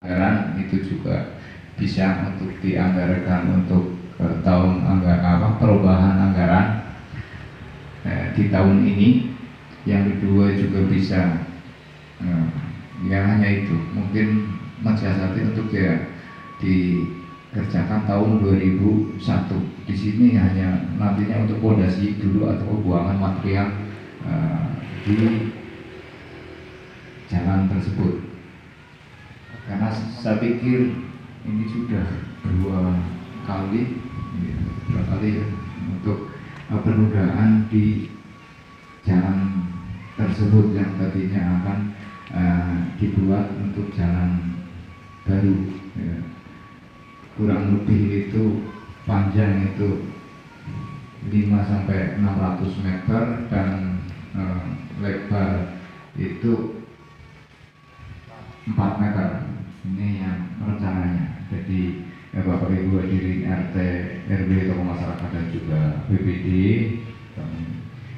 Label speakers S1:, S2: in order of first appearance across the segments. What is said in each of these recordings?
S1: anggaran itu juga bisa untuk dianggarkan untuk tahun perubahan anggaran di tahun ini. Yang kedua juga bisa ya hanya itu, mungkin mensiasati untuk ya dikerjakan tahun 2001. Di sini hanya nantinya untuk fondasi dulu atau pembuangan material di jalan tersebut. Karena saya pikir ini sudah dua kali ya, untuk penundaan di jalan tersebut yang tadinya akan dibuat untuk jalan baru ya. Kurang lebih itu panjang itu 5-600 meter dan lebar itu 4 meter. Ini yang rencananya. Jadi Bapak Ibu hadirin RT, RW, tokoh masyarakat dan juga BPD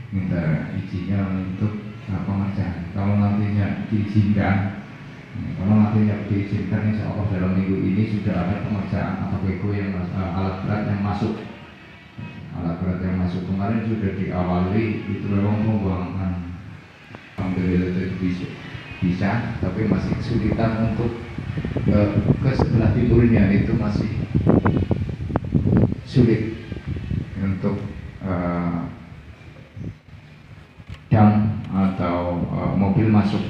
S1: minta izinnya untuk pengerjaan. Kalau nantinya diizinkan, insya Allah dalam minggu ini sudah ada pengerjaan atau beko yang alat berat yang masuk. Alat berat yang masuk kemarin sudah diawali, itu memang pembuangan alhamdulillah bisa, tapi masih kesulitan untuk ke sebelah timurnya, itu masih sulit untuk dam atau mobil masuk.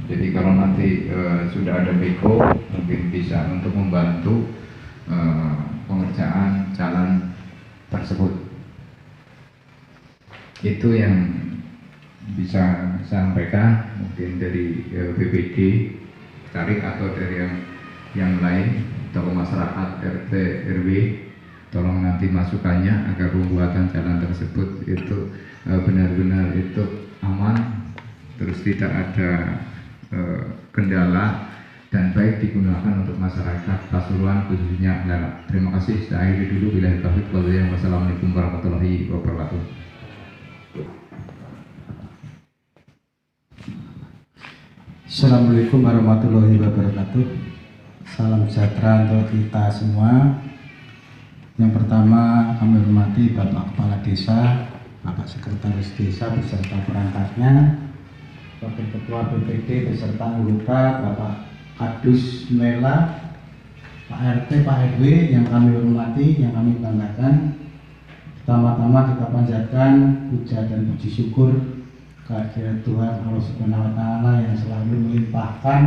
S1: Jadi kalau nanti sudah ada beko, mungkin bisa untuk membantu pengerjaan jalan tersebut. Itu yang bisa saya sampaikan, mungkin dari BPD tarik atau dari yang lain, tokoh masyarakat RT RW, tolong nanti masukannya agar pembuatan jalan tersebut itu benar-benar itu aman, terus tidak ada kendala dan baik digunakan untuk masyarakat Pasuruan khususnya Lela. Terima kasih. Saya akhiri dulu. Billahi taufiq wal hidayah. Wassalamualaikum warahmatullahi wabarakatuh.
S2: Assalamualaikum warahmatullahi wabarakatuh. Salam sejahtera untuk kita semua. Yang pertama kami hormati Bapak Kepala Desa, Bapak Sekretaris Desa beserta perangkatnya, Wakil Ketua BPD beserta anggota, Bapak Kadus Mela, Pak RT, Pak RW yang kami hormati, yang kami banggakan. Pertama-tama kita panjatkan puja dan puji syukur kehadirat Tuhan Allah Subhanahu wa Ta'ala yang selalu melimpahkan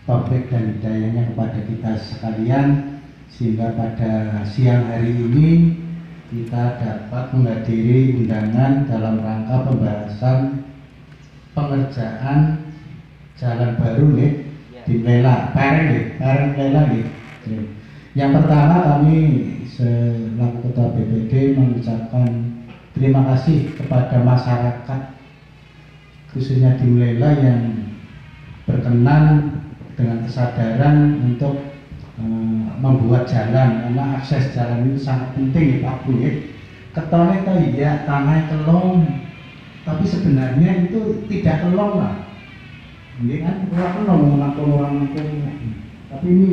S2: taufik dan hidayahnya kepada kita sekalian, sehingga pada siang hari ini kita dapat menghadiri undangan dalam rangka pembahasan pengerjaan jalan baru nih di Lela, Pereng Lela nih. Yang pertama kami selaku Ketua BPD mengucapkan terima kasih kepada masyarakat khususnya di Lela yang berkenan dengan kesadaran untuk membuat jalan, karena akses jalan itu sangat penting ya Pak Bu ya. Ketone itu iya tanah kelong, tapi sebenarnya itu tidak kelong lah. Ini kan kelong orang, tapi ini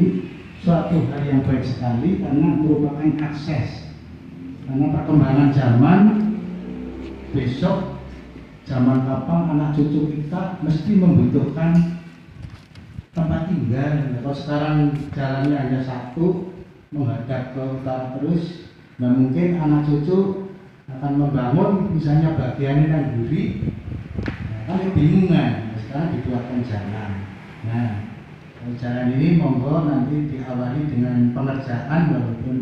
S2: suatu hal yang baik sekali karena merupakan akses. Karena perkembangan zaman, besok zaman kapan anak cucu kita mesti membutuhkan tempat tinggal. Kalau sekarang jalannya hanya satu menghadap ke utara terus, nah mungkin anak cucu akan membangun misalnya bagiannya yang buri, nah, kan bingungan. Nah, sekarang dibuatkan jalan. Nah, jalan ini monggo nanti diawali dengan pengerjaan, walaupun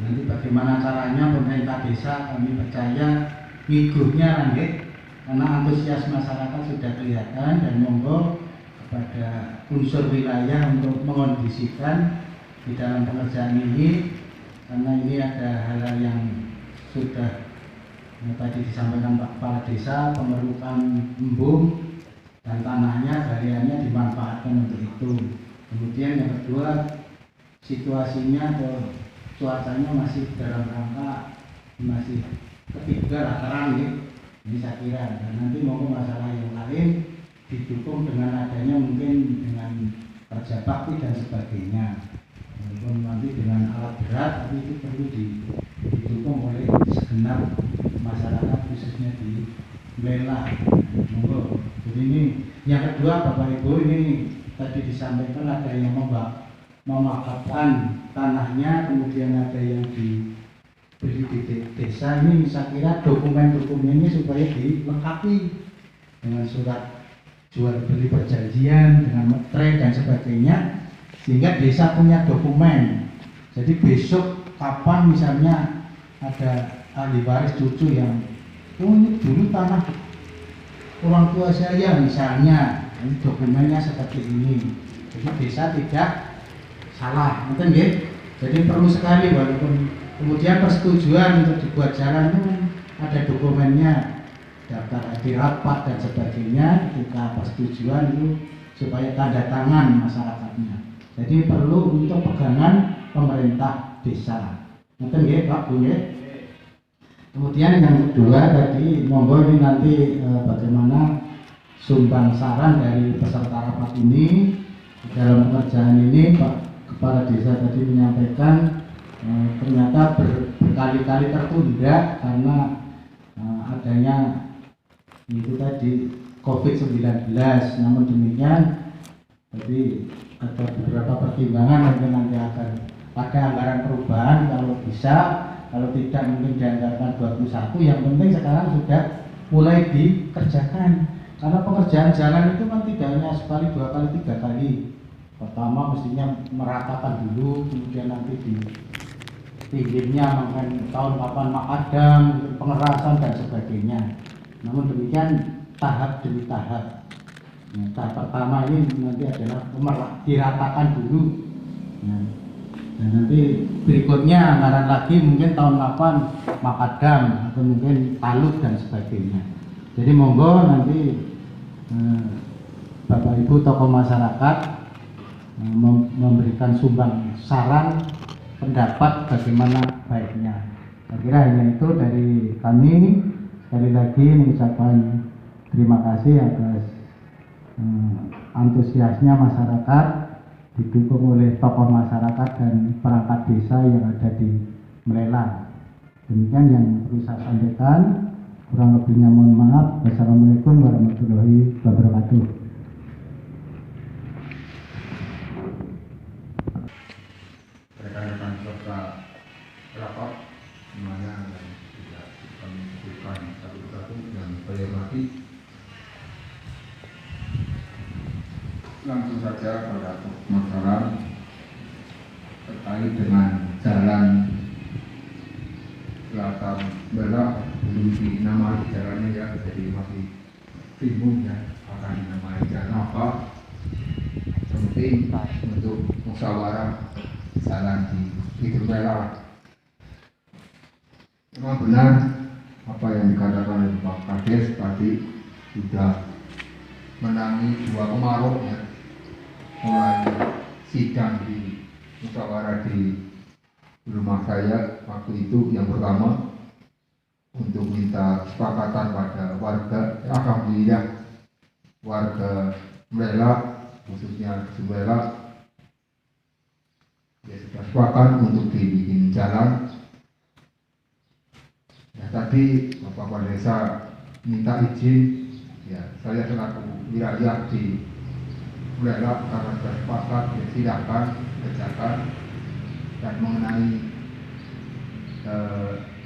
S2: nanti bagaimana caranya pemerintah desa kami percaya ngikuhnya lanjut, karena antusias masyarakat sudah kelihatan, dan monggo kepada unsur wilayah untuk mengondisikan di dalam pengerjaan ini, karena ini ada hal-hal yang sudah tadi disampaikan Pak Kepala Desa, pemerlukan embung dan tanahnya, galiannya dimanfaatkan untuk itu. Kemudian yang kedua, situasinya atau cuacanya masih dalam rangka masih ketiga lah, terang ya. Ini saya kira, dan nanti mau masalah yang lain didukung dengan adanya mungkin dengan kerja bakti dan sebagainya. Walaupun nanti dengan alat berat, tapi itu perlu didukung oleh segenap masyarakat khususnya di Mlela. Monggo. Jadi ini yang kedua Bapak Ibu, ini tadi disampaikan ada yang memakapkan tanahnya, kemudian ada yang dibeli di desa. Ini saya kira dokumen-dokumennya supaya dilengkapi dengan surat jual beli perjanjian, dengan metre dan sebagainya, sehingga desa punya dokumen. Jadi besok kapan misalnya ada ahli waris cucu yang ini dulu tanah orang tua saya misalnya, ini dokumennya seperti ini. Jadi desa tidak salah, mungkin ya. Jadi perlu sekali, walaupun kemudian persetujuan untuk dibuat jalan itu ada dokumennya, daftar hadir rapat dan sebagainya. Ketika persetujuan itu supaya tanda tangan masyarakatnya. Jadi perlu untuk pegangan pemerintah desa. Mungkin ya Pak Bu ya. Kemudian yang kedua tadi, monggo ini nanti bagaimana sumbang saran dari peserta rapat ini dalam pengerjaan ini. Pak Kepala Desa tadi menyampaikan ternyata berkali-kali tertunda karena adanya itu tadi COVID-19. Namun demikian, jadi ada beberapa pertimbangan mungkin nanti akan ada anggaran perubahan kalau bisa. Kalau tidak mungkin dianggarkan 21, yang penting sekarang sudah mulai dikerjakan. Karena pengerjaan jalan itu kan tidak hanya sekali, 2 kali, 3 kali. Pertama mestinya meratakan dulu, kemudian nanti di pinggirnya mungkin tahun kapan makadam, pengerasan dan sebagainya. Namun demikian tahap demi tahap. Nah, tahap pertama ini nanti adalah diratakan dulu. Nah, dan nanti berikutnya anggaran lagi mungkin tahun kapan makadam atau mungkin taluk dan sebagainya. Jadi monggo nanti Bapak Ibu tokoh masyarakat memberikan sumbang saran pendapat bagaimana baiknya. Saya kira hanya itu dari kami. Sekali lagi mengucapkan terima kasih atas antusiasnya masyarakat, didukung oleh tokoh masyarakat dan perangkat desa yang ada di Mlela. Demikian yang perlu saya sampaikan. Kurang lebihnya mohon maaf. Wassalamualaikum warahmatullahi wabarakatuh.
S1: Rekan-rekan peserta rapat semuanya dan tidak kami sebutkan satu-satu yang saya hormati. Langsung saja pada masalah terkait dengan jalan Selatan Mlela, belum dinamai jalannya ya, jadi masih bingung ya akan dinamai jalan apa. Penting untuk musyawarah jalan di Mlela. Memang benar apa yang dikatakan oleh Pak Kades tadi, sudah menangi 2 kemarau ya, mulai sidang di musyawarah di rumah saya waktu itu yang pertama untuk minta kesepakatan pada warga, alhamdulillah warga Mlela khususnya Mlela ya sudah sepakat untuk dibikin jalan. Ya tadi Bapak Kepala Desa minta izin, ya saya selaku wilayah di Mlela karena sudah sepakat, ya silakan kerjakan. Dan mengenai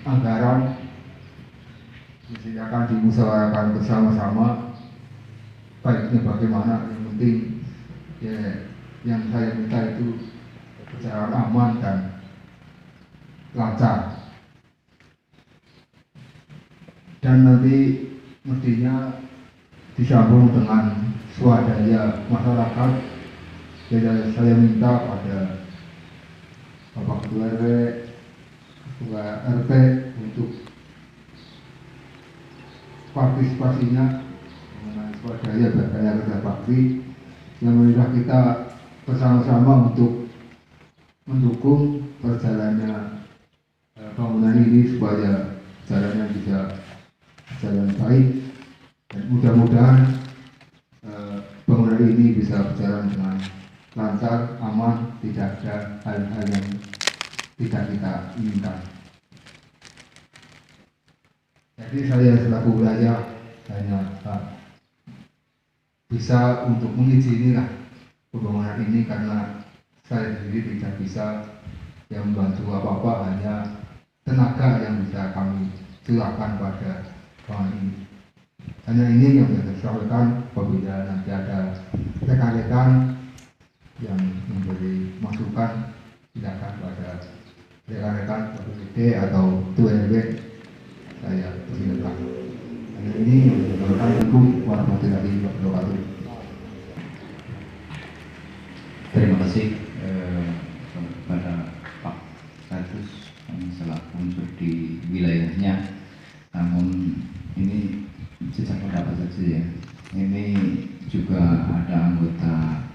S1: anggaran, silakan dimusyawarahkan bersama-sama baiknya bagaimana. Yang penting ya yang saya minta itu berjalan aman dan lancar. Dan nanti mestinya disambung dengan swadaya masyarakat. Jadi saya minta pada Bapak Ketua RW, Ketua RT untuk partisipasinya mengenai swadaya berkaya kerja bakti yang marilah kita bersama-sama untuk mendukung perjalannya bangunan ini supaya jalannya bisa jalan baik dan mudah-mudahan bangunan ini bisa berjalan dengan lancar, aman, tidak ada hal-hal yang tidak kita inginkan. Jadi saya selaku wilayah hanya bisa untuk mengizinkan pembangunan ini karena saya sendiri tidak bisa yang membantu apa-apa, hanya tenaga yang bisa kami curahkan pada bangunan ini. Hanya ini yang bisa saya sampaikan. Apabila nanti ada rekan-rekan yang memberi masukan, silakan pada rekan-rekan PPD atau Ketua RW, saya persilakan. Hanya ini yang saya sampaikan. Assalamualaikum warahmatullahi wabarakatuh.
S3: Terima kasih kepada Pak Kadus yang selaku unsur di wilayahnya. Namun ini sejak pendapat saja ya. Ini juga ada anggota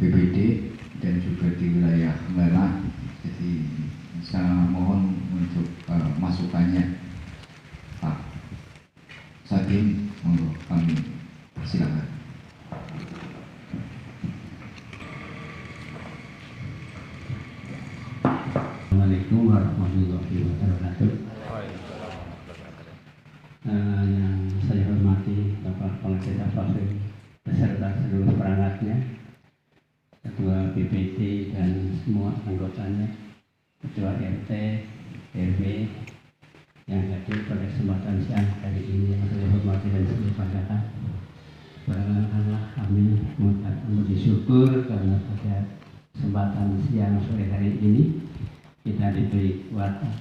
S3: BPD dan juga di wilayah Melah. Jadi saya mohon untuk masukannya Pak Sadim, monggo kami silakan.
S4: Assalamualaikum warahmatullahi wabarakatuh. Yang saya hormati Bapak Kepala Desa Fafri beserta seluruh perangkatnya, Ketua BPD dan semua anggotanya, Ketua RT, RW yang hadir pada kesempatan siang hari ini yang saya hormati dan saya banggakan. Perkenalkanlah kami mengucapkan syukur karena pada kesempatan siang sore hari ini kita diberi kuasa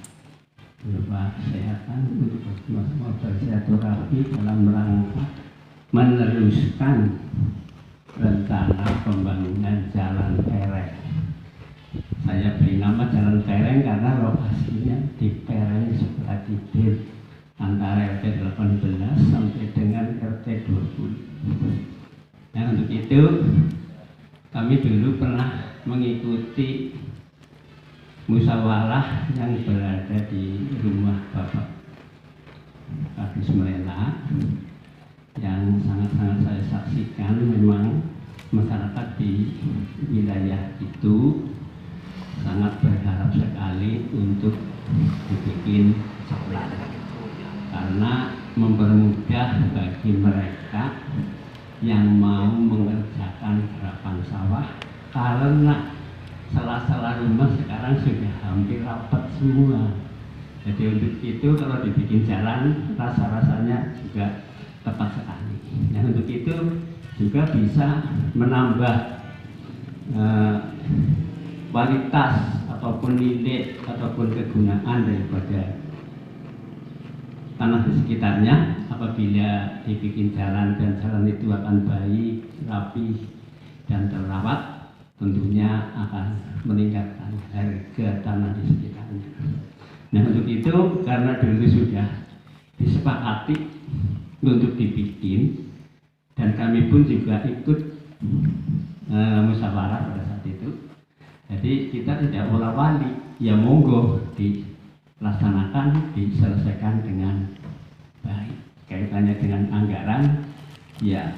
S4: berupa kesehatan untuk bersama-sama bersilaturahmi dalam rangka meneruskan rencana pembangunan jalan lereng. Saya beri nama jalan lereng karena lokasinya di lereng sebelah kiri antara RT 18 sampai dengan RT 20. Nah, untuk itu kami dulu pernah mengikuti musyawarah yang berada di rumah Bapak Kadus Melela, yang sangat-sangat saya saksikan. Memang masyarakat di wilayah itu sangat berharap sekali untuk dibikin jalan karena mempermudah bagi mereka yang mau mengerjakan garapan sawah, karena sela-sela rumah sekarang sudah hampir rapat semua. Jadi untuk itu kalau dibikin jalan rasa-rasanya juga tepat sekali. Nah, untuk itu juga bisa menambah kualitas ataupun nilai ataupun kegunaan daripada tanah di sekitarnya. Apabila dibikin jalan dan jalan itu akan baik, rapi dan terawat, tentunya akan meningkatkan harga tanah di sekitarnya. Nah, untuk itu karena dulu sudah disepakati untuk dibikin dan kami pun juga ikut musyawarah pada saat itu. Jadi kita tidak bola-bali, ya monggo dilaksanakan, diselesaikan dengan baik. Kaitannya dengan anggaran, ya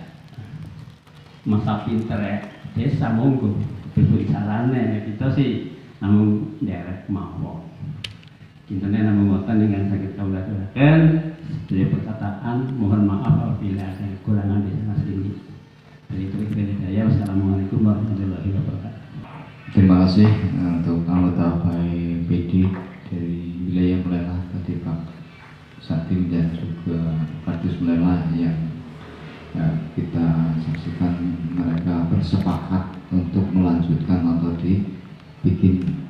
S4: masa pinter desa monggo diberi sarannya. Kita sih namun derek mawon. Intinya namun ngoten dengan sakit kaulakan. Dari perkataan mohon maaf apabila ada kekurangan di sana sini. Dari itu saya. Wassalamualaikum warahmatullahi wabarakatuh.
S3: Terima kasih untuk anggota BPD dari wilayah Melela tadi Pak Sadim dan juga Kadus Melela yang kita saksikan mereka bersepakat untuk melanjutkan atau dibikin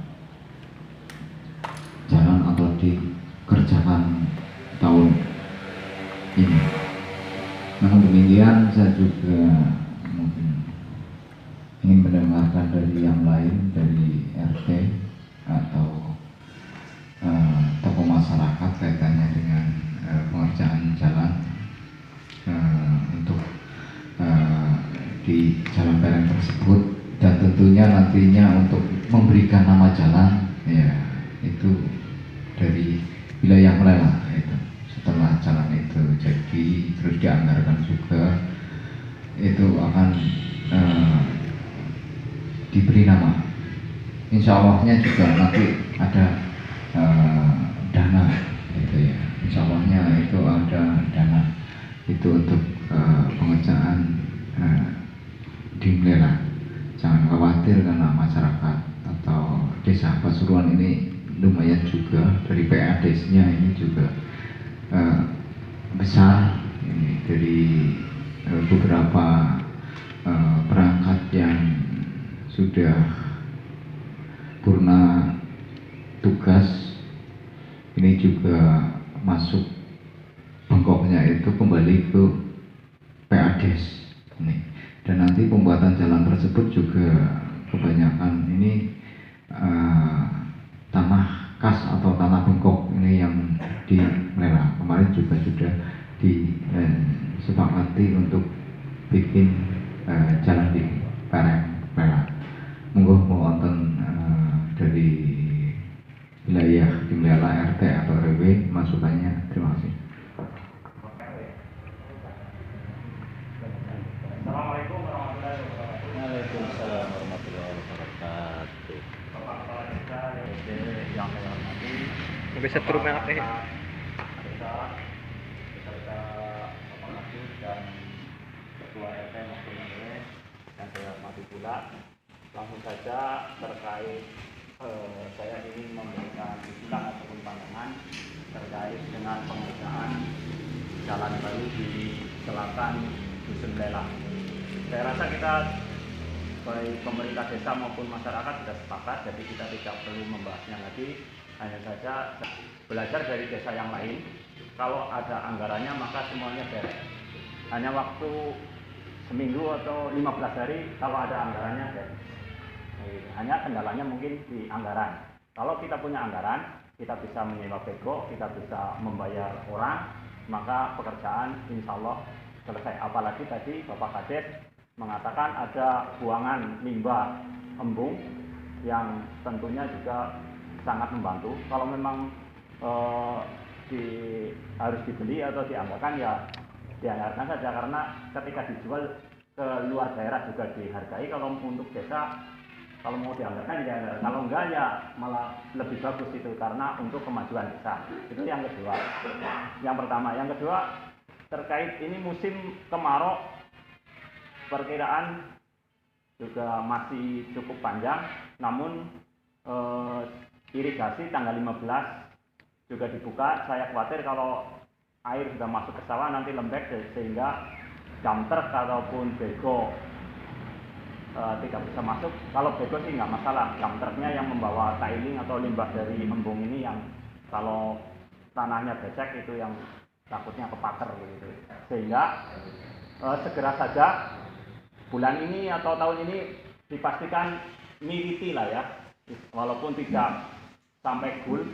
S3: jalan atau dikerjakan tahun ini. Namun demikian saya juga mungkin ingin mendengarkan dari yang lain, dari RT atau tokoh masyarakat kaitannya dengan pengerjaan jalan untuk di jalan lereng tersebut, dan tentunya nantinya untuk memberikan nama jalan ya itu dari wilayah Melela itu. Setelah jalan itu jadi terus dianggarkan juga itu akan diberi nama. Insya Allahnya juga nanti ada dana gitu ya. Insya Allahnya itu ada dana itu untuk pengerjaan di Mlela. Jangan khawatir karena masyarakat atau desa Pasuruan ini lumayan juga, dari PADES-nya ini juga besar ini, dari beberapa perangkat yang sudah purna tugas ini juga masuk bengkoknya itu kembali ke PADES ini. Dan nanti pembuatan jalan tersebut juga kebanyakan ini tanah kas atau tanah bengkok ini yang dilelang. Kemarin juga sudah disepakati untuk bikin jalan di Pereng. Monggo wonten dari wilayah di Mlela RT atau RW masukannya. Terima kasih.
S5: Assalamualaikum warahmatullahi wabarakatuh.
S6: Waalaikumsalam warahmatullahi wabarakatuh.
S5: Bapak Kepala Desa yang saya hormati,
S6: Bisa turun apa ya?
S5: Desa beserta Bapak Kadus dan Ketua RT maupun RW yang saya hormati pula. Langsung saja terkait saya ingin memberikan usulan ataupun pandangan terkait dengan pengerjaan jalan baru di selatan Dusun Mlela. Saya rasa kita baik pemerintah desa maupun masyarakat sudah sepakat, jadi kita tidak perlu membahasnya lagi. Hanya saja belajar dari desa yang lain, kalau ada anggarannya maka semuanya beres. Hanya waktu seminggu atau 15 hari kalau ada anggarannya beres. Hanya kendalanya mungkin di anggaran. Kalau kita punya anggaran, kita bisa menyewa bego, kita bisa membayar orang, maka pekerjaan insya Allah selesai. Apalagi tadi Bapak Kades mengatakan ada buangan limbah embung yang tentunya juga sangat membantu. Kalau memang harus dibeli atau dianggarkan ya dianggarkan saja, karena ketika dijual ke luar daerah juga dihargai. Kalau untuk desa kalau mau dianggarkan ya dianggarkan, kalau enggak ya malah lebih bagus itu, karena untuk kemajuan desa. Itu yang kedua. Yang pertama. Yang kedua, terkait ini musim kemarau, perkiraan juga masih cukup panjang, namun irigasi tanggal 15 juga dibuka. Saya khawatir kalau air sudah masuk ke sawah nanti lembek, sehingga dump truck ataupun bego tidak bisa masuk. Kalau bego sih nggak masalah, dump trucknya yang membawa tiling atau limbah dari embung ini yang kalau tanahnya becek itu yang takutnya kepaker gitu. Sehingga segera saja bulan ini atau tahun ini dipastikan militi lah ya, walaupun tidak sampai full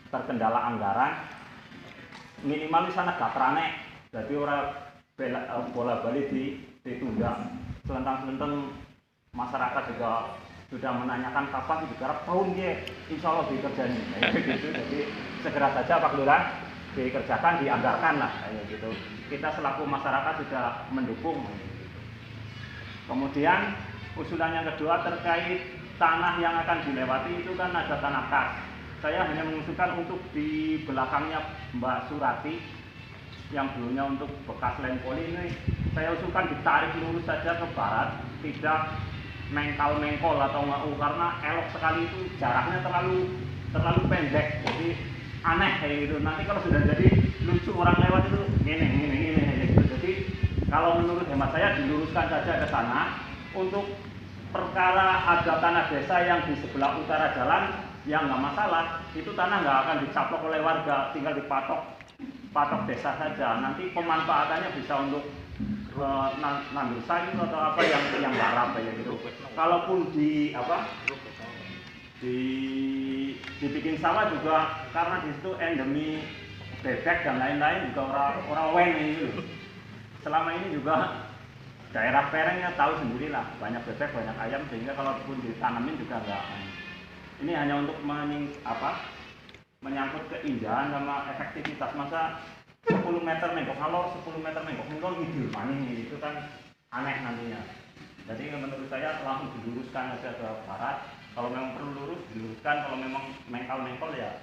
S5: terkendala anggaran, minimal di sana gatrane, jadi orang bola balik ditunda. Selentang-selentang masyarakat juga sudah menanyakan kapan digarap tahun ya, insya Allah dikerjain gitu. Jadi segera saja Pak Lurah dikerjakan, dianggarkan lah kayak gitu. Kita selaku masyarakat sudah mendukung. Kemudian usulan yang kedua terkait tanah yang akan dilewati itu kan ada tanah kas. Saya hanya mengusulkan untuk di belakangnya Mbak Surati yang dulunya untuk bekas Lenpoli ini, saya usulkan ditarik lurus saja ke barat, tidak mengkol atau ngau, karena elok sekali itu, jaraknya terlalu pendek, jadi aneh kayak gitu. Nanti kalau sudah jadi lucu orang lewat itu gini gitu. Jadi kalau menurut hemat saya diluruskan saja ke sana. Untuk perkara ada tanah desa yang di sebelah utara jalan yang nggak masalah, itu tanah nggak akan dicaplok oleh warga, tinggal dipatok desa saja. Nanti pemanfaatannya bisa untuk nandur sayur atau apa yang garap kayak gitu. Kalaupun dibikin sawah juga, karena di situ endemi bebek dan lain-lain juga orang wen gitu. Selama ini juga daerah Perengnya tahu sendirilah, banyak bebek, banyak ayam, sehingga kalaupun ditanamin juga enggak. Ini hanya untuk menyangkut keindahan sama efektivitas. Masa 10 meter menggok ngalor, 10 meter menggok ngidul maning, itu kan aneh nantinya. Jadi menurut saya langsung diluruskan aja ke barat. Kalau memang perlu lurus diluruskan, kalau memang mengkol-mengkol ya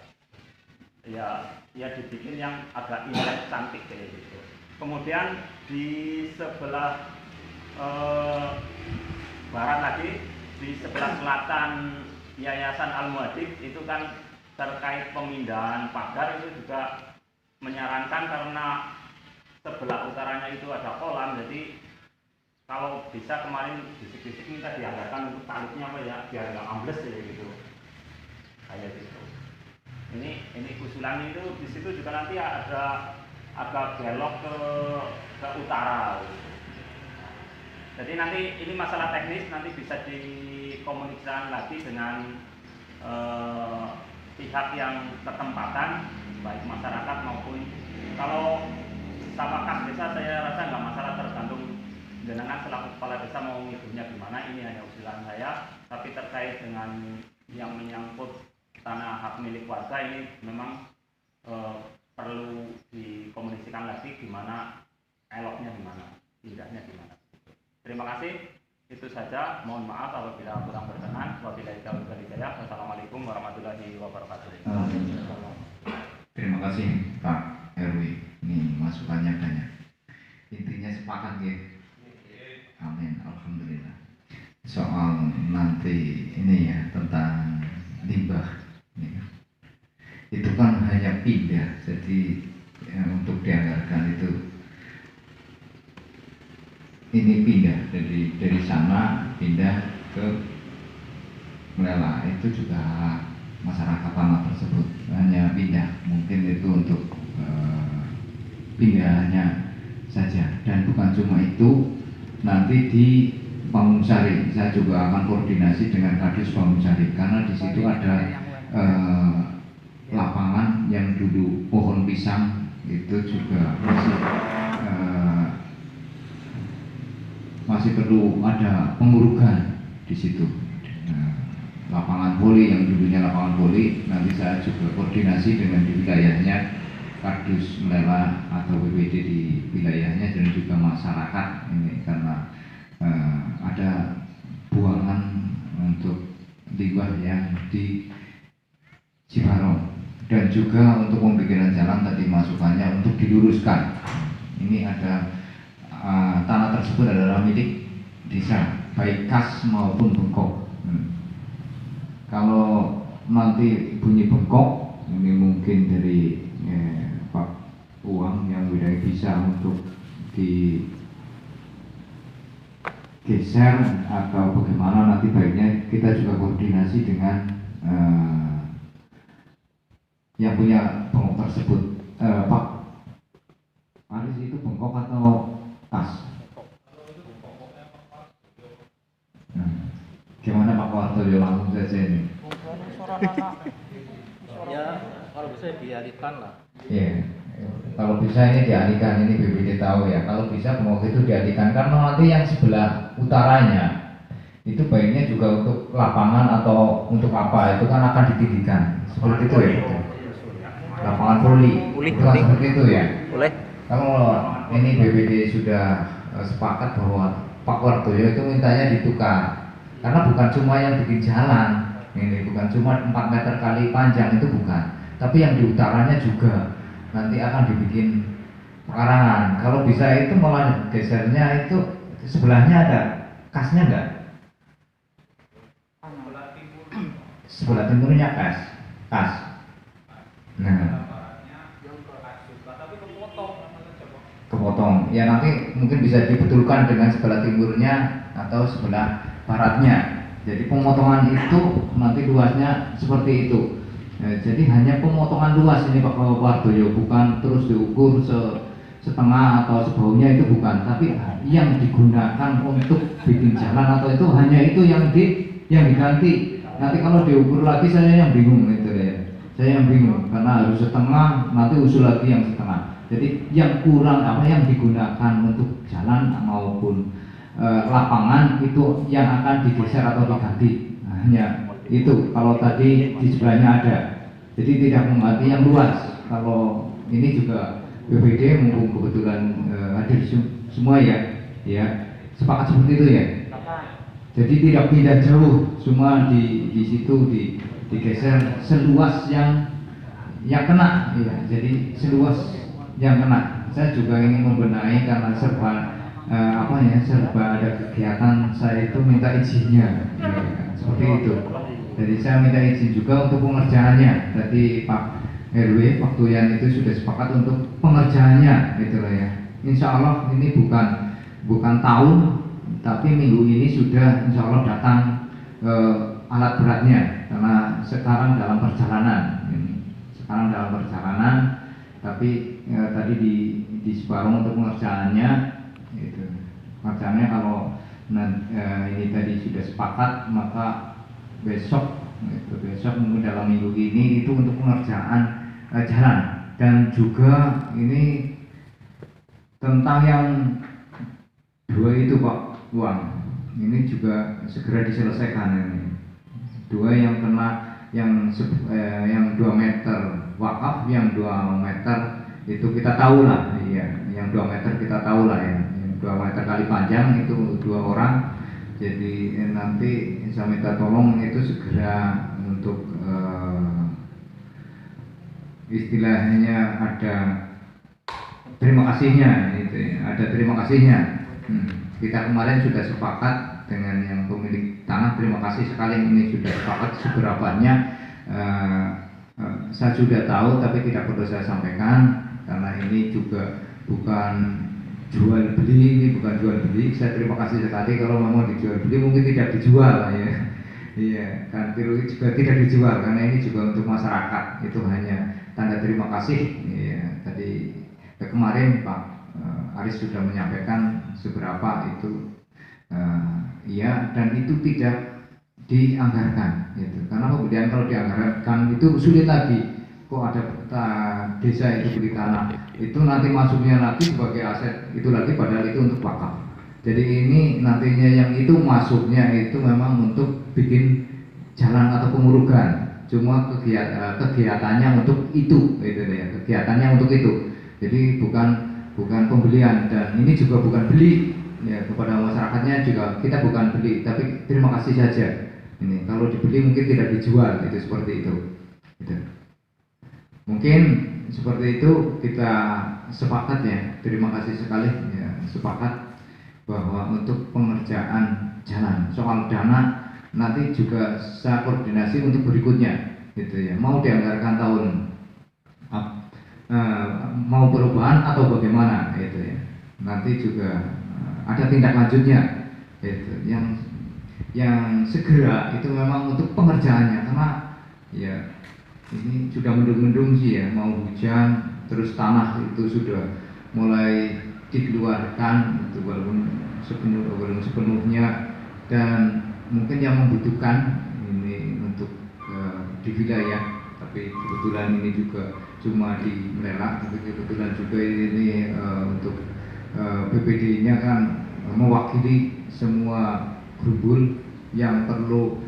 S5: dibikin yang agak indah cantik kayak gitu. Kemudian di sebelah barat lagi, di sebelah selatan Yayasan Al-Muadib itu kan terkait pemindahan pagar, itu juga menyarankan karena sebelah utaranya itu ada kolam, jadi kalau bisa kemarin bisik-bisik minta dianggarkan untuk talinya apa ya, biar nggak ambles ya gitu, kayak gitu. Ini usulan itu di situ juga nanti ada agak belok ke utara. Jadi nanti ini masalah teknis nanti bisa dikomunikasikan lagi dengan pihak yang ketempatan, baik masyarakat maupun kalau sama kas desa, saya rasa nggak masalah, tergantung jenengan selaku kepala desa mau ngitungnya gimana. Ini hanya usulan saya, tapi terkait dengan yang menyangkut tanah hak milik warga ini memang perlu dikomunikasikan lagi gimana eloknya, gimana indahnya, gimana. Terima kasih, itu saja. Mohon maaf apabila kurang berkenan. Wabillahi taufiq wal hidayah. Wassalamualaikum warahmatullahi wabarakatuh.
S1: Terima kasih Pak RW. Ini masukannya banyak. Intinya sepakat ya. Amin. Alhamdulillah. Soal nanti ini ya tentang limbah. Itu kan hanya pindah. Jadi untuk dianggarkan itu ini pindah dari sana pindah ke Melela, itu juga masyarakat tanah tersebut hanya pindah, mungkin itu untuk pindahannya saja. Dan bukan cuma itu, nanti di Pamunsari saya juga akan koordinasi dengan Kadus Pamunsari karena di situ ada lapangan yang dulu pohon pisang itu juga masih perlu ada pengurugan di situ. Lapangan voli yang dulunya lapangan voli, nanti saya juga koordinasi dengan di wilayahnya Kadus Melela atau BPD di wilayahnya dan juga masyarakat ini, karena ada buangan untuk limbah yang di Cibarong, dan juga untuk pembikinan jalan tadi masukannya untuk diluruskan. Ini ada tanah tersebut adalah milik desa, baik kas maupun bengkok. Kalau nanti bunyi bengkok, ini mungkin dari Pak Uang yang udah bisa untuk digeser atau bagaimana, nanti baiknya kita juga koordinasi dengan yang punya bengkok tersebut. Pak Aris, itu bengkok atau tas? Gimana Pak Wartoyo, langsung saja ini.
S6: Ya, kalau bisa dialihkan lah.
S1: Iya, kalau bisa ini dialihkan, ini BPD tahu ya. Kalau bisa bengkok itu dialihkan, karena nanti yang sebelah utaranya itu baiknya juga untuk lapangan atau untuk apa, itu kan akan ditinggikan seperti itu ya. Lapangan voli, itu kan seperti itu ya.
S6: Boleh.
S1: Kalau ini BPD sudah sepakat bahwa Pak Wartoyo itu mintanya ditukar, karena bukan cuma yang bikin jalan, ini bukan cuma 4 meter kali panjang, itu bukan, tapi yang di utaranya juga nanti akan dibikin pekarangan. Kalau bisa itu malah gesernya itu sebelahnya ada kasnya enggak? Sebelah timurnya kas. Nah, kepotong. Ya nanti mungkin bisa dibetulkan dengan sebelah timurnya atau sebelah baratnya. Jadi pemotongan itu nanti luasnya seperti itu. Jadi hanya pemotongan luas ini Pak Wardoyo, bukan terus diukur setengah atau sebauhnya, itu bukan. Tapi yang digunakan untuk bikin jalan atau itu hanya itu yang diganti. Nanti kalau diukur lagi saya yang bingung itu ya. Saya yang bingung karena harus setengah, nanti usul lagi yang setengah. Jadi yang kurang apa yang digunakan untuk jalan maupun lapangan itu yang akan digeser atau diganti. Nah, hanya itu. Kalau tadi di sebelahnya ada, jadi tidak mengganti yang luas. Kalau ini juga BPD mumpung kebetulan hadir semua ya, sepakat seperti itu ya. Jadi tidak pindah jauh, cuma di situ digeser seluas yang kena, ya. Jadi seluas yang kena. Saya juga ingin membenahi karena serba serba ada kegiatan, saya itu minta izinnya, ya, seperti itu. Jadi saya minta izin juga untuk pengerjaannya. Tadi Pak RW waktu yang itu sudah sepakat untuk pengerjaannya, gitu lah ya. Insya Allah ini bukan tahun, tapi minggu ini sudah insya Allah datang alat beratnya, karena sekarang dalam perjalanan. Sekarang dalam perjalanan, tapi tadi di Sebarong untuk pengerjaannya, gitu. Pengerjaannya kalau ini tadi sudah sepakat, maka besok mungkin dalam minggu ini itu untuk pengerjaan jalan. Dan juga ini tentang yang dua itu Pak Uang, ini juga segera diselesaikan ini. Dua yang kena yang 2 meter wakaf, yang 2 meter itu kita tahu lah, iya, yang 2 meter kita tahu lah ya, yang 2 meter kali panjang itu 2 orang. Jadi nanti saya minta tolong itu segera untuk istilahnya ada terima kasihnya, itu ya, ada terima kasihnya. Kita kemarin sudah sepakat dengan yang pemilik tanah, terima kasih sekali, ini sudah sepakat seberapanya. Saya sudah tahu tapi tidak perlu saya sampaikan karena ini juga bukan jual beli, ini bukan jual beli. Saya terima kasih sekali, kalau memang dijual beli mungkin tidak dijual ya. Iya, ganti rugi juga tidak dijual karena ini juga untuk masyarakat, itu hanya tanda terima kasih. Iya, tadi kemarin Pak Aris sudah menyampaikan seberapa itu, iya, dan itu tidak dianggarkan, gitu. Karena kemudian kalau dianggarkan itu sulit lagi. Kok ada desa itu beli tanah, itu nanti masuknya lagi sebagai aset itu lagi, padahal itu untuk wakaf. Jadi ini nantinya yang itu masuknya itu memang untuk bikin jalan atau pengurugan, cuma kegiatannya untuk itu, gitu ya, kegiatannya untuk itu. Jadi bukan pembelian, dan ini juga bukan beli ya, kepada masyarakatnya juga kita bukan beli, tapi terima kasih saja. Ini kalau dibeli mungkin tidak dijual, itu seperti itu. Gitu. Mungkin seperti itu kita sepakat ya, terima kasih sekali ya, sepakat bahwa untuk pengerjaan jalan, soal dana nanti juga saya koordinasi untuk berikutnya, gitu ya. Mau dianggarkan tahun mau perubahan atau bagaimana, gitu ya. Nanti juga ada tindak lanjutnya, gitu. Yang segera itu memang untuk pengerjaannya, karena ya ini sudah mendung-mendung sih ya, mau hujan, terus tanah itu sudah mulai dikeluarkan, itu belum sepenuhnya, dan mungkin yang membutuhkan ini untuk di wilayah, tapi kebetulan ini juga cuma di Melelang, tapi kebetulan juga ini untuk BPD-nya kan mewakili semua gerumbul yang perlu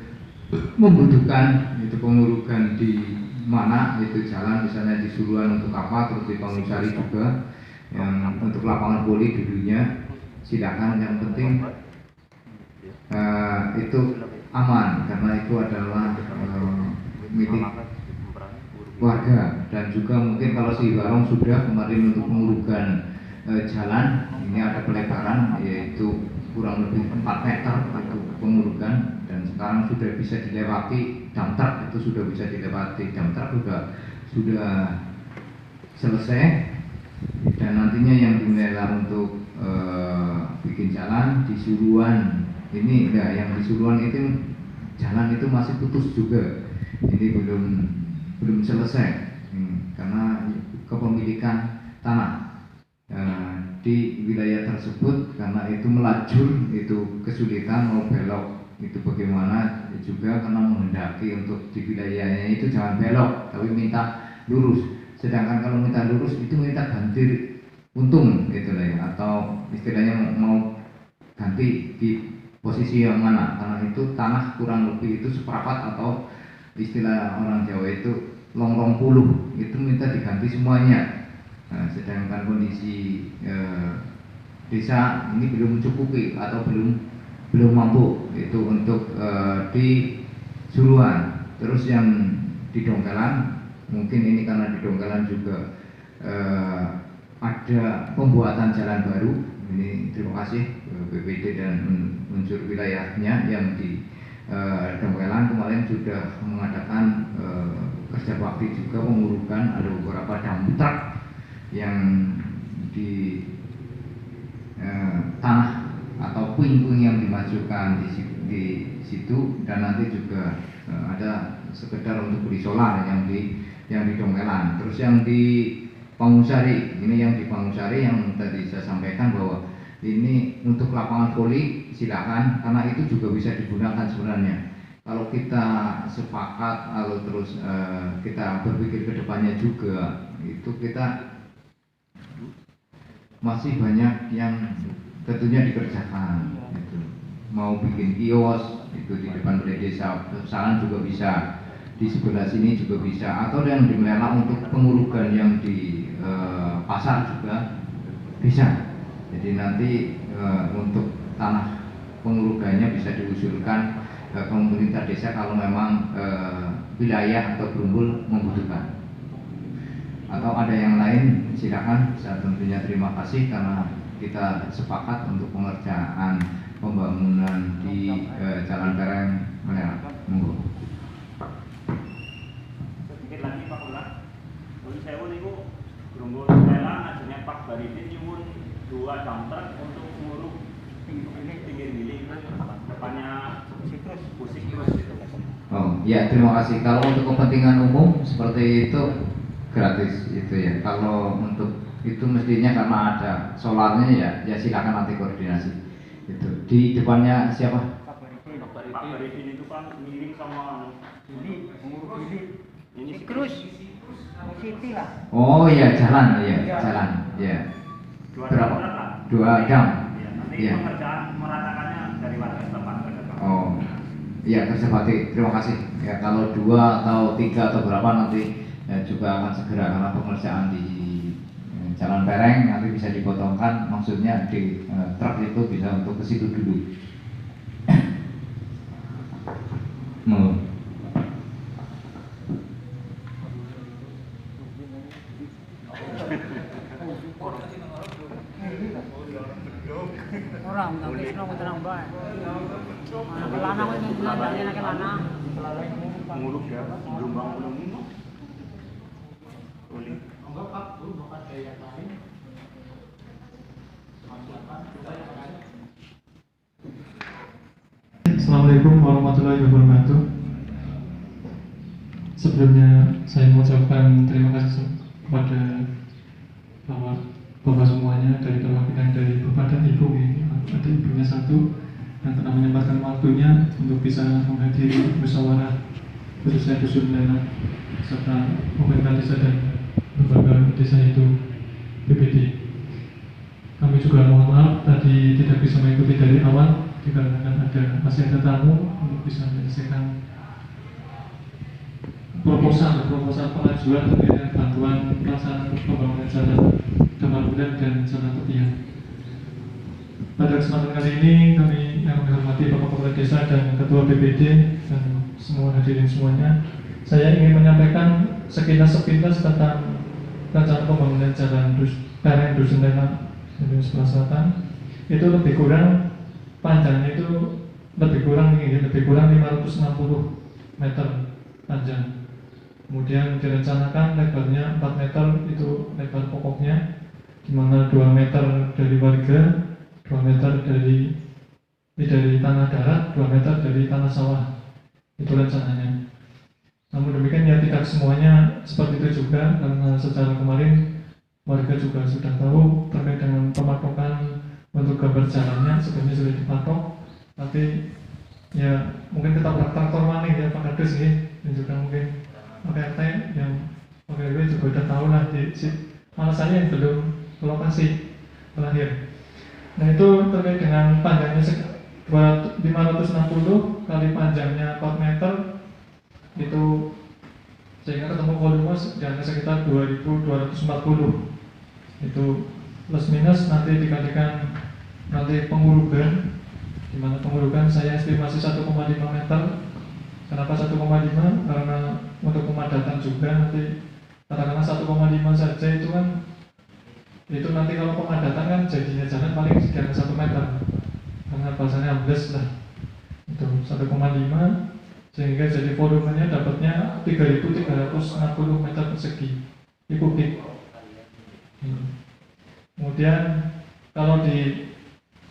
S1: membutuhkan itu pengurugan di mana itu jalan, misalnya di Suruhan untuk apa, terus di Pangusari juga yang untuk lapangan voli dulunya, silakan. Yang penting itu aman, karena itu adalah milik warga. Dan juga mungkin kalau si Barong sudah kemarin untuk pengurugan jalan, ini ada pelebaran yaitu kurang lebih 4 meter untuk pengurugan, dan sekarang sudah bisa dilewati, dump truck itu sudah bisa dilewati, dump truck sudah selesai. Dan nantinya yang dinilai untuk bikin jalan di Suruhan ini enggak, yang di Suruhan itu jalan itu masih putus juga, ini belum selesai karena kepemilikan tanah di wilayah tersebut, karena itu melajur itu kesulitan, mau belok itu bagaimana juga, karena menghendaki untuk di wilayahnya itu jangan belok tapi minta lurus, sedangkan kalau minta lurus itu minta ganti untung, gitu lah ya, atau istilahnya mau ganti di posisi yang mana, karena itu tanah kurang lebih itu seperempat, atau istilah orang Jawa itu longrong puluh, itu minta diganti semuanya. Nah, sedangkan kondisi desa ini belum mencukupi atau belum belum mampu itu untuk di Suluan. Terus yang di Dongkelan, mungkin ini karena di Dongkelan juga ada pembuatan jalan baru. Ini terima kasih BPD dan unsur wilayahnya yang di Dongkelan kemarin sudah mengadakan kerja bakti juga mengurukan ada beberapa dump truck yang di tanah atau puing-puing yang dimasukkan di situ, dan nanti juga ada sekedar untuk beli solar yang di Dongkelan. Terus yang di Pangusari, ini yang di Pangusari yang tadi saya sampaikan bahwa ini untuk lapangan voli silakan, karena itu juga bisa digunakan sebenarnya. Kalau kita sepakat, lalu terus kita berpikir ke depannya juga, itu kita masih banyak yang tentunya dikerjakan. Gitu. Mau bikin kios itu di depan balai desa, perusahaan juga bisa, di sebelah sini juga bisa, atau yang di Mlela untuk pengurugan yang di pasar juga bisa. Jadi nanti untuk tanah pengurugannya bisa diusulkan ke pemerintah desa kalau memang wilayah atau Gerumbul membutuhkan. Atau ada yang lain silakan. Saya tentunya terima kasih karena kita sepakat untuk pengerjaan pembangunan di Jalan Pereng Mlela. Monggo.
S5: Sedikit lagi Pak Lurah, Nuwun sewu niku Gerumbul Mlela ajenge Pak Baridin nyuwun 2 dump truck untuk nguruk pinggir gili depannya Pusik terus gitu.
S1: Oh ya, terima kasih. Kalau untuk kepentingan umum seperti itu gratis itu ya. Kalau untuk itu mestinya karena ada solarnya ya silakan nanti koordinasi. Itu di depannya siapa?
S5: Pak Baridin itu kan miring sama ini pengurus ini
S7: Sikrus, Siti lah.
S1: Oh iya, jalan ya, jalan ya.
S5: 2
S1: Berapa?
S5: dump truck lah.
S1: 2 jam.
S5: Ya, nanti
S1: Iya.
S5: pengerjaan meratakannya dari warga setempat.
S1: Oh iya, kerja bakti. Terima kasih. Ya kalau 2 atau 3 atau berapa nanti juga akan segera, karena pengerjaan di Jalan Pereng nanti bisa dipotongkan, maksudnya di truk itu bisa untuk ke situ dulu. Mau.
S7: Orang nggak bisa nongol tenang baik. Anak lanang itu dari anak lanang.
S5: Nguruk ya, gelombang ulung. Uli.
S8: Assalamualaikum warahmatullahi wabarakatuh. Sebelumnya saya mengucapkan terima kasih kepada Bapak semuanya dari perwakilan dari Bapak dan Ibu. Ada ibunya satu yang telah menyempatkan waktunya untuk bisa menghadiri musyawarah khususnya dusun Mlela serta pemerintah desa dan lembaga desa itu BPD. Kami juga mohon maaf tadi tidak bisa mengikuti dari awal dikarenakan masih ada tamu untuk bisa menyelesaikan proposal pengajuan terkait dengan bantuan pelaksanaan pembangunan jalan Damarbulan dan Jalan Petian. Pada kesempatan kali ini kami yang menghormati Bapak Kepala Desa dan Ketua BPD dan semua hadirin semuanya, saya ingin menyampaikan sekilas-sepintas tentang rencana pembangunan jalan Pereng Dusun Mlela sebelah selatan. Itu lebih kurang panjangnya itu lebih kurang 560 meter panjang. Kemudian direncanakan lebarnya 4 meter itu lebar pokoknya, di mana 2 meter dari warga, 2 meter dari tanah darat, 2 meter dari tanah sawah. Itu rencananya. Namun demikian ya tidak semuanya seperti itu juga, karena secara kemarin warga juga sudah tahu terkait dengan pematokan untuk gambar jalannya sebenarnya sudah dipatok, tapi ya mungkin kita traktor maning ya Pak Kades ya, dan juga mungkin Pak RT yang Pak RW juga udah tahu lah alasannya yang belum ke lokasi terakhir. Nah itu terkait dengan panjangnya 560 kali panjangnya 4 meter itu sehingga ketemu volume yang sekitar 2240. Itu plus minus nanti dikalikan nanti pengurugan di mana pengurukan saya estimasi 1,5 meter. Kenapa 1,5? Karena untuk pemadatan juga nanti katakanlah 1,5 saja itu kan, itu nanti kalau pemadatan kan jadinya jalan paling sekitar 1 meter, karena bahasanya ambles lah itu 1,5, sehingga jadi volumenya dapatnya 3.360 meter persegi kubik. Kemudian kalau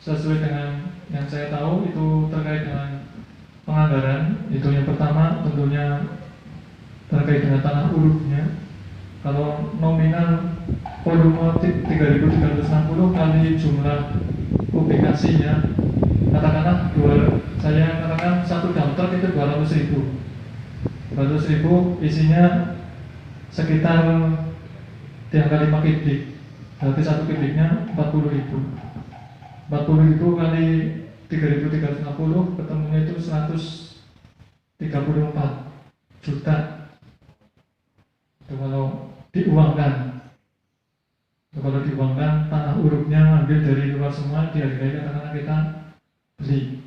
S8: sesuai dengan yang saya tahu itu terkait dengan penganggaran, itu yang pertama tentunya terkait dengan tanah uruknya. Kalau nominal volume 3.360 kali jumlah publikasinya, katakanlah saya katakan satu dump truck itu 200.000 isinya sekitar di angka 5 kubik, berarti satu kubiknya 40.000 kali 3.360 ketemunya itu 134 juta. Itu kalau diuangkan. Itu kalau diuangkan tanah uruknya ambil dari luar semua, dihargai katakanlah kita beli.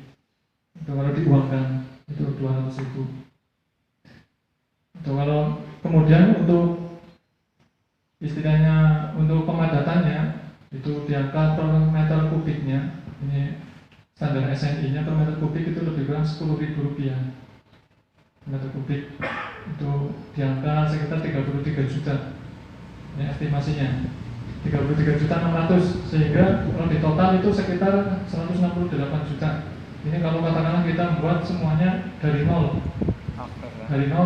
S8: Itu kalau diuangkan itu 200.000. Itu kalau kemudian untuk istilahnya untuk pemadatannya itu di angka per meter kubiknya, ini standar SNI nya per meter kubik itu lebih kurang Rp10.000 meter kubik, itu di angka sekitar 33 juta. Ini estimasinya 33.600.000, sehingga kalau di total itu sekitar 168 juta. Ini kalau katakanlah kita membuat semuanya dari nol,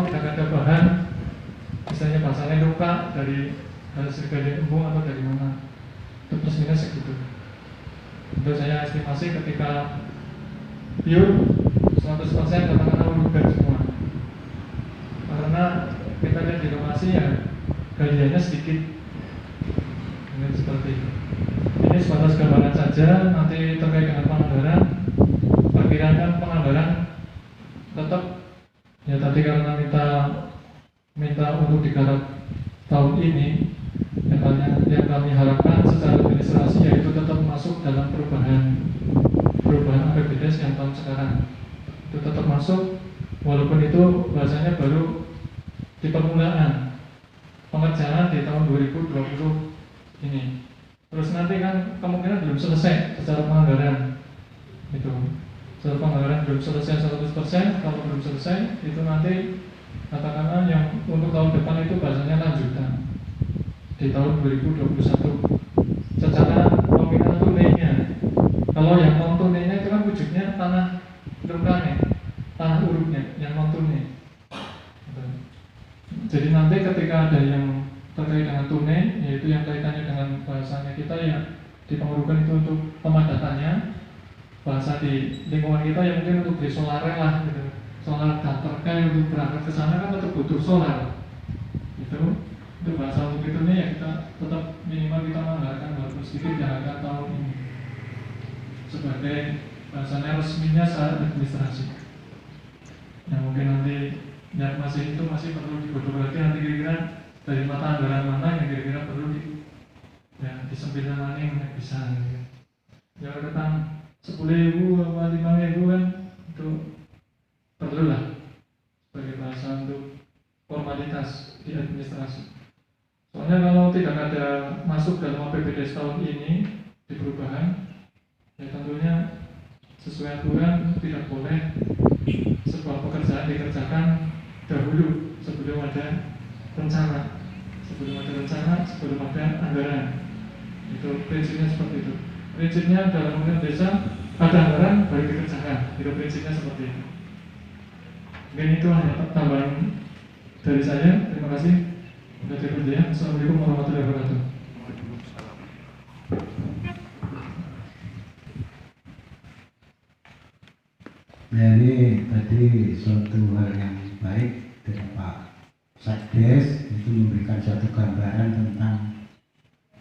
S8: tidak ada bahan, misalnya bahasanya luka dari serigala embung atau dari mana, itu plus minus segitu. Itu saya estimasi ketika pure 100% katakanlah urban semua, karena kita lihat di lokasi ya galiannya sedikit. Ini seperti itu. Ini sebatas gambaran saja. Nanti terkait dengan penganggaran, perkiraan penganggaran tetap ya tadi karena minta untuk digarap tahun ini, yang kami harapkan secara administrasi yaitu tetap masuk dalam perubahan APBDes yang tahun sekarang itu tetap masuk, walaupun itu bahasanya baru di permulaan pengerjaan di tahun 2020 ini. Terus nanti kan kemungkinan belum selesai secara penganggaran itu. Secara penganggaran belum selesai 100%. Kalau belum selesai itu nanti katakanlah yang untuk tahun depan itu bahasanya lanjutan di tahun 2021 secara nominal tunainya. Kalau yang non tunainya itu kan wujudnya tanah lukane, tanah uruknya yang non tunai. Jadi nanti ketika ada yang terkait dengan tunai, yaitu yang kaitannya dengan bahasanya kita ya di pengurukan itu untuk pemadatannya, bahasa di lingkungan kita yang mungkin untuk beli solar lah gitu. Solar dampernya untuk berangkat ke sana kan tetap butuh solar. Itu bahasa untuk itu nih ya kita tetap minimal kita menganggarkan walaupun sedikit jangan tahun ini sebagai bahasanya resminya secara administrasi. Yang mungkin nanti yang masih perlu digodok lagi nanti kira-kira dari mata anggaran mana yang kira-kira perlu disempil mana yang bisa gitu. Ya tentang 10.000 atau 5.000 kan itu perlu lah sebagai bahasa untuk formalitas di administrasi. Soalnya kalau tidak ada masuk dalam APBD tahun ini di perubahan, ya tentunya sesuai aturan tidak boleh sebuah pekerjaan dikerjakan dahulu sebelum ada rencana, sebelum ada anggaran. Itu prinsipnya seperti itu. Prinsipnya dalam undang desa ada anggaran baru dikerjakan. Itu prinsipnya seperti itu. Mungkin itu hanya tambahan dari saya. Terima kasih. Assalamualaikum warahmatullahi wabarakatuh.
S2: Ya, ini tadi suatu hal yang baik dari Pak Satdes, itu memberikan suatu gambaran tentang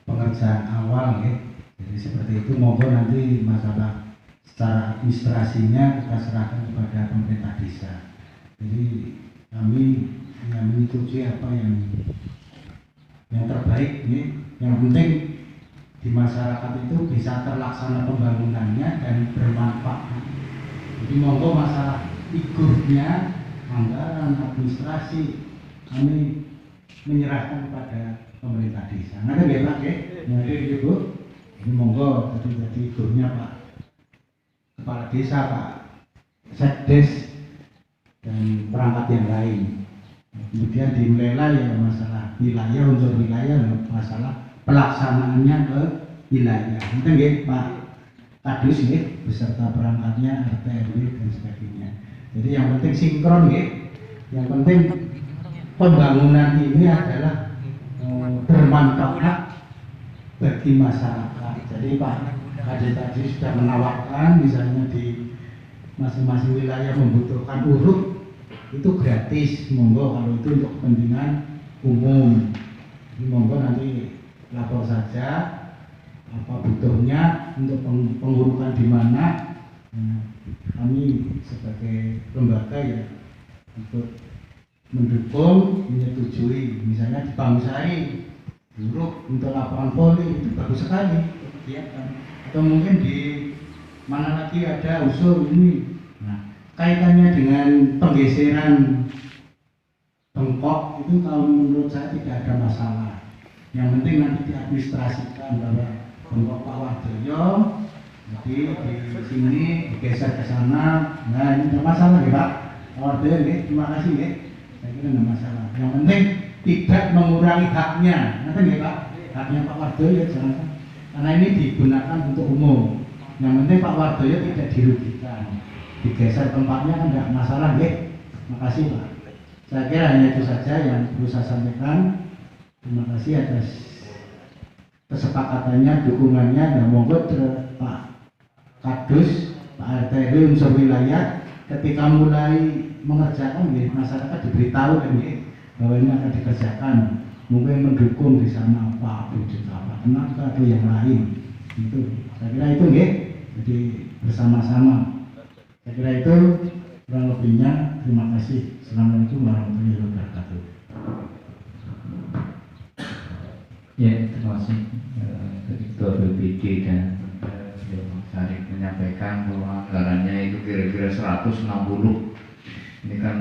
S2: pengerjaan awal ya. Jadi seperti itu, monggo nanti masalah secara administrasinya kita serahkan kepada pemerintah desa. Jadi kami yang mengikuti apa yang terbaik ini, yang penting di masyarakat itu bisa terlaksana pembangunannya dan bermanfaat Jadi monggo masalah figurnya, anggaran, administrasi kami menyerahkan kepada pemerintah desa. Nggak ada Pak ya? Nggak ada Bu. Ini monggo jadi figurnya Pak Kepala Desa, Pak Sekdes dan perangkat yang lain. Kemudian dimulailah ya masalah wilayah, unsur wilayah, masalah pelaksanaannya ke wilayah. Itu nggih Pak Kadus nggih beserta perangkatnya, RT RW dan sebagainya. Jadi yang penting sinkron nggih. Yang penting pembangunan ini adalah bermanfaat bagi masyarakat. Jadi Pak Kadus tadi sudah menawarkan misalnya di masing-masing wilayah membutuhkan urut itu gratis, monggo kalau itu untuk kepentingan umum. Jadi monggo nanti lapor saja apa butuhnya untuk pengurukan di mana. Kami sebagai lembaga ya ikut mendukung, menyetujui. Misalnya di Bangsari urut untuk lapangan voli itu bagus sekali kegiatan. Atau mungkin di mana lagi ada usul ini. Nah, kaitannya dengan penggeseran bengkok itu kalau menurut saya tidak ada masalah. Yang penting nanti diadministrasikan bahwa bengkok Pak Wardoyo jadi di sini digeser ke sana. Nah ini tidak masalah ya Pak Wardoyo, terima kasih ya. Saya kira tidak masalah. Yang penting tidak mengurangi haknya. Nanti ya Pak, haknya Pak Wardoyo jangan. Karena ini digunakan untuk umum. Yang penting Pak Wardoyo tidak dirugikan. Digeser tempatnya kan tidak masalah ya. Terima kasih Pak. Saya kira hanya itu saja yang perlu saya sampaikan. Terima kasih atas kesepakatannya, dukungannya, dan monggo Pak Kadus, Pak RT RW unsur wilayah ketika mulai mengerjakan ya, masyarakat diberitahu kan ya, bahwa ini akan dikerjakan. Mungkin mendukung di sana Pak Budi Pak tenaga atau yang lain. Itu saya kira itu ya. Jadi bersama-sama. Saya kira itu kurang lebihnya. Terima kasih. Assalamualaikum warahmatullahi wabarakatuh.
S1: Ya, terima kasih Ketua BPD dan Syarif menyampaikan bahwa anggarannya itu kira-kira 160. Ini kan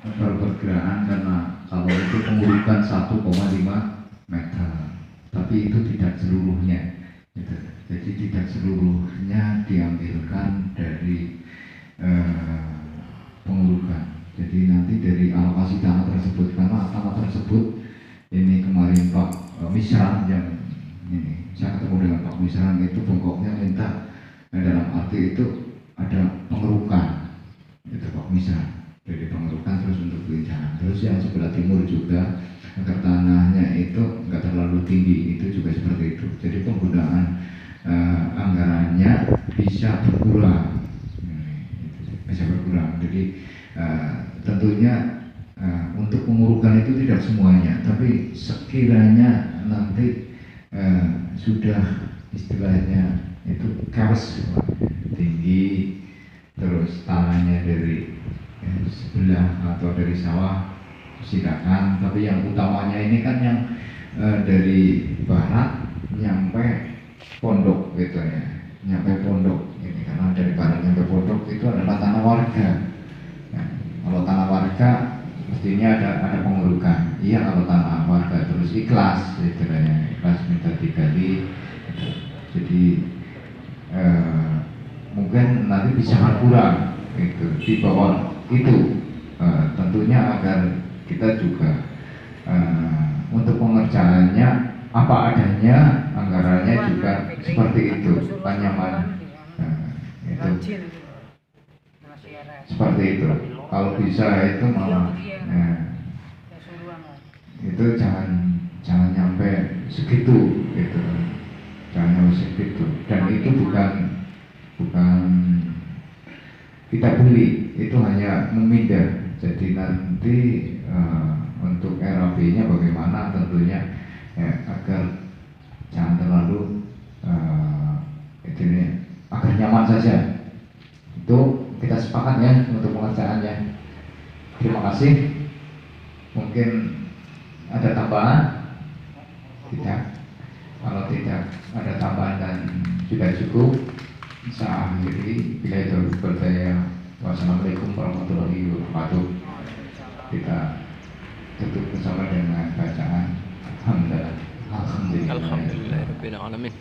S1: perkiraan karena kalau itu pengurukan 1,5 meter, tapi itu tidak seluruhnya gitu. Jadi tidak seluruhnya diambilkan dari pengurukan. Jadi nanti dari alokasi tanah tersebut, karena tanah tersebut ini kemarin Pak Misran yang ini saya ketemu dengan Pak Misran itu bengkoknya minta dalam arti itu ada pengerukan itu Pak Misran, dari pengerukan terus untuk jalan. Terus yang sebelah timur juga agar tanahnya itu enggak terlalu tinggi, itu juga seperti itu. Jadi penggunaan anggarannya bisa berkurang, bisa berkurang. Jadi tentunya untuk pengurukan itu tidak semuanya, tapi sekiranya nanti sudah istilahnya itu chaos tinggi, terus tanahnya dari sebelah atau dari sawah silakan, tapi yang utamanya ini kan yang dari barat nyampe pondok gitu ya, nyampe pondok ini, karena dari barat nyampe pondok itu adalah tanah warga. Nah, kalau tanah warga mestinya ada pengurukan. Iya, kalau tanah warga terus ikhlas istilahnya, ikhlas minta digali gitu. Jadi mungkin nanti bisa berkurang gitu di bawah itu. Tentunya agar kita juga untuk pengerjaannya apa adanya, anggarannya juga seperti itu, anyaman itu seperti itu. Kalau bisa itu malah itu jangan nyampe segitu gitu, jangan nyampe segitu. Dan itu bukan kita beli, itu hanya memindah. Jadi nanti untuk RAB-nya bagaimana tentunya agar jangan terlalu agar nyaman saja. Itu kita sepakat ya untuk pengerjaannya. Terima kasih. Mungkin ada tambahan? Tidak. Kalau tidak ada tambahan dan sudah cukup, saya akhiri. Bila itu berdaya Wassalamualaikum warahmatullahi wabarakatuh. Kita tutup bersama dengan bacaan Alhamdulillah.
S9: Alhamdulillahirabbil alamin.